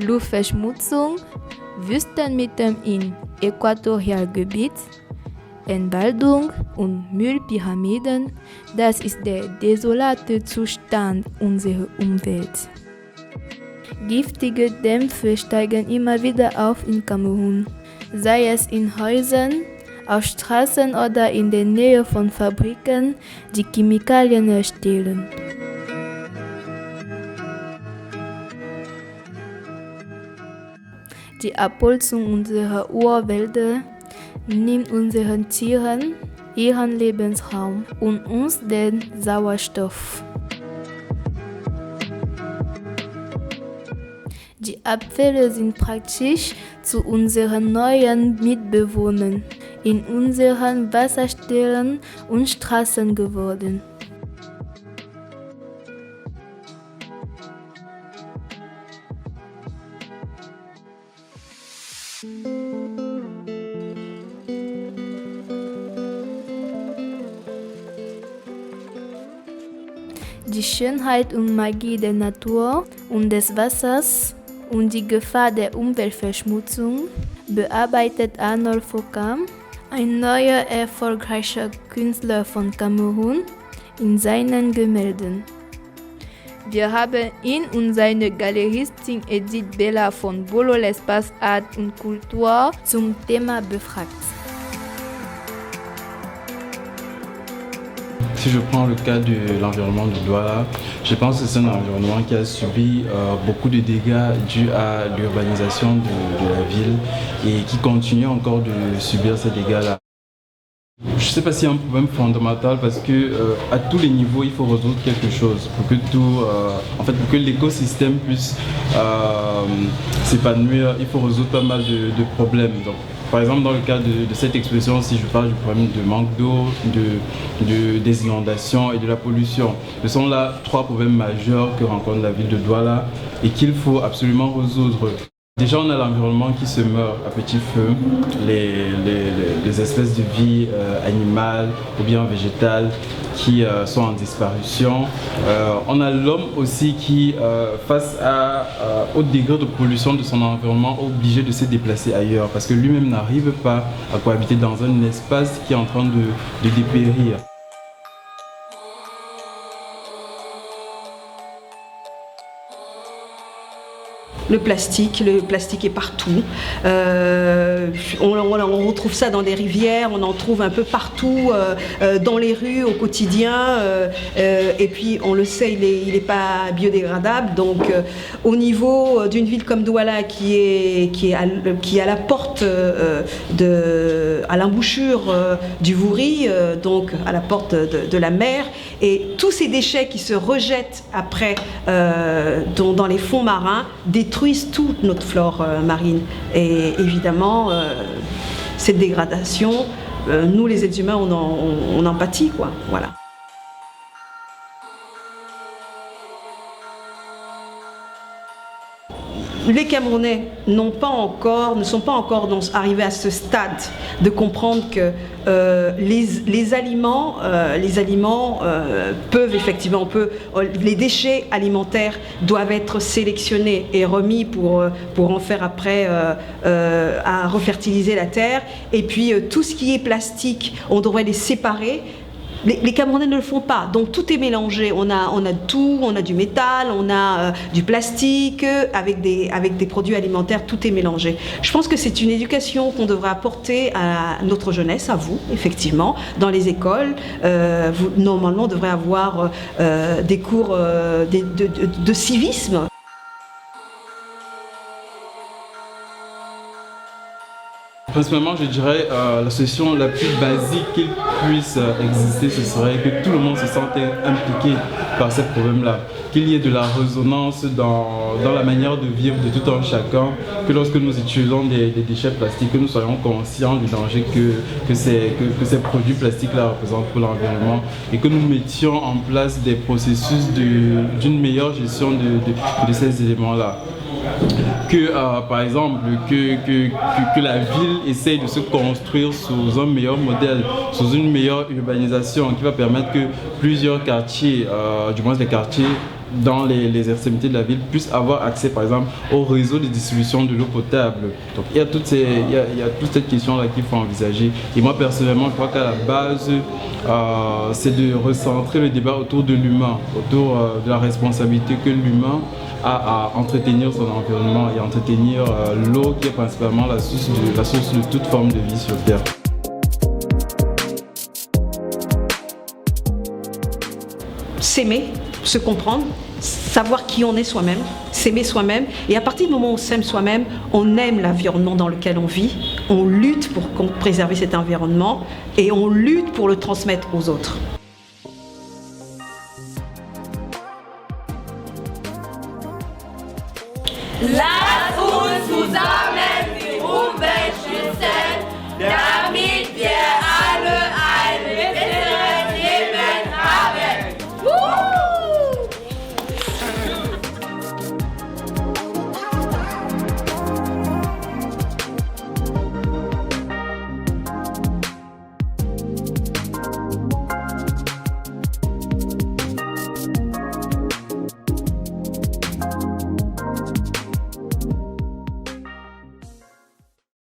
Luftverschmutzung, Wüstenmitten im Äquatorialgebiet, Entwaldung und Müllpyramiden, das ist der desolate Zustand unserer Umwelt. Giftige Dämpfe steigen immer wieder auf in Kamerun, sei es in Häusern, auf Straßen oder in der Nähe von Fabriken, die Chemikalien herstellen. Die Abholzung unserer Urwälder nimmt unseren Tieren ihren Lebensraum und uns den Sauerstoff. Die Abfälle sind praktisch zu unseren neuen Mitbewohnern in unseren Wasserstellen und Straßen geworden. Die Schönheit und Magie der Natur und des Wassers und die Gefahr der Umweltverschmutzung bearbeitet Arnold Fokam, ein neuer erfolgreicher Künstler von Kamerun, in seinen Gemälden. Wir haben ihn und seine Galeristin Edith Bella von Bolo l'Espace Art und Kultur zum Thema befragt. Si je prends le cas de l'environnement de Douala, je pense que c'est un environnement qui a subi beaucoup de dégâts dus à l'urbanisation de la ville et qui continue encore de subir ces dégâts-là. Je ne sais pas s'il y a un problème fondamental parce que à tous les niveaux il faut résoudre quelque chose pour que pour que l'écosystème puisse s'épanouir. Il faut résoudre pas mal de problèmes. Donc, par exemple, dans le cas de cette exposition, si je parle du problème de manque d'eau, des inondations et de la pollution, ce sont là 3 problèmes majeurs que rencontre la ville de Douala et qu'il faut absolument résoudre. Déjà, on a l'environnement qui se meurt à petit feu, les espèces de vie animales ou bien végétales qui sont en disparition. On a l'homme aussi qui, face au degré de pollution de son environnement, est obligé de se déplacer ailleurs parce que lui-même n'arrive pas à cohabiter dans un espace qui est en train de dépérir. Le plastique est partout. On retrouve ça dans des rivières, on en trouve un peu partout, dans les rues au quotidien. Et puis on le sait, il n'est pas biodégradable. Donc au niveau d'une ville comme Douala qui est à la porte à l'embouchure du Vouri, donc à la porte de la mer, et tous ces déchets qui se rejettent après dans les fonds marins détruisent toute notre flore marine. Et évidemment, cette dégradation, nous les êtres humains, on en pâtit, quoi. Voilà. Les Camerounais ne sont pas encore arrivés à ce stade de comprendre que les aliments peuvent effectivement, les déchets alimentaires doivent être sélectionnés et remis pour en faire après à refertiliser la terre. Et puis tout ce qui est plastique, on devrait les séparer. Les Camerounais ne le font pas, donc tout est mélangé. On a tout, on a du métal, on a du plastique, avec des produits alimentaires, tout est mélangé. Je pense que c'est une éducation qu'on devrait apporter à notre jeunesse, à vous, effectivement, dans les écoles. Vous, normalement, on devrait avoir des cours de civisme. Principalement, je dirais la solution la plus basique qu'il puisse exister, ce serait que tout le monde se sente impliqué par ces problèmes-là. Qu'il y ait de la résonance dans la manière de vivre de tout un chacun, que lorsque nous utilisons des déchets plastiques, que nous soyons conscients du danger que ces produits plastiques-là représentent pour l'environnement et que nous mettions en place des processus d'une meilleure gestion de ces éléments-là. Que par exemple que la ville essaye de se construire sous un meilleur modèle, sous une meilleure urbanisation qui va permettre que plusieurs quartiers, du moins des quartiers dans les extrémités de la ville puissent avoir accès par exemple au réseau de distribution de l'eau potable. Donc il y a toute cette question-là qu'il faut envisager. Et moi personnellement, je crois qu'à la base, c'est de recentrer le débat autour de l'humain, autour de la responsabilité que l'humain a à entretenir son environnement et entretenir l'eau qui est principalement la source de toute forme de vie sur Terre. S'aimer, se comprendre, savoir qui on est soi-même, s'aimer soi-même. Et à partir du moment où on s'aime soi-même, on aime l'environnement dans lequel on vit, on lutte pour préserver cet environnement et on lutte pour le transmettre aux autres. Lasst uns zusammen